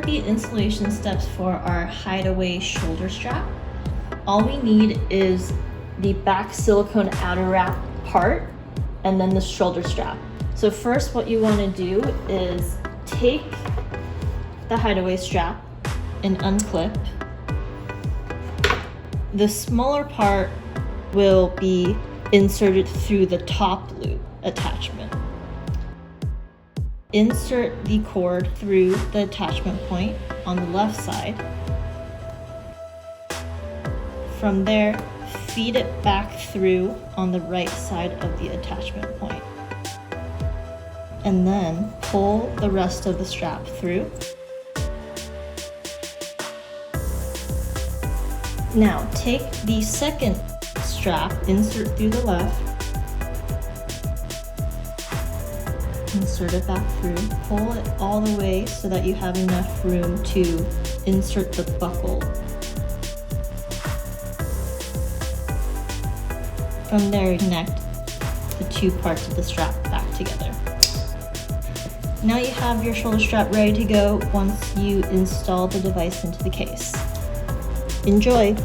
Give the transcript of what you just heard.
are the installation steps for our Hideaway shoulder strap. All we need is the back silicone outer wrap part and then the shoulder strap. So first what you want to do is take the Hideaway strap and unclip. The smaller part will be inserted through the top loop attachment. Insert the cord through the attachment point on the left side. From there, feed it back through on the right side of the attachment point. And then pull the rest of the strap through. Now take the second strap, insert through the left, insert it back through, pull it all the way so that you have enough room to insert the buckle. From there, connect the two parts of the strap back together. Now you have your shoulder strap ready to go once you install the device into the case. Enjoy!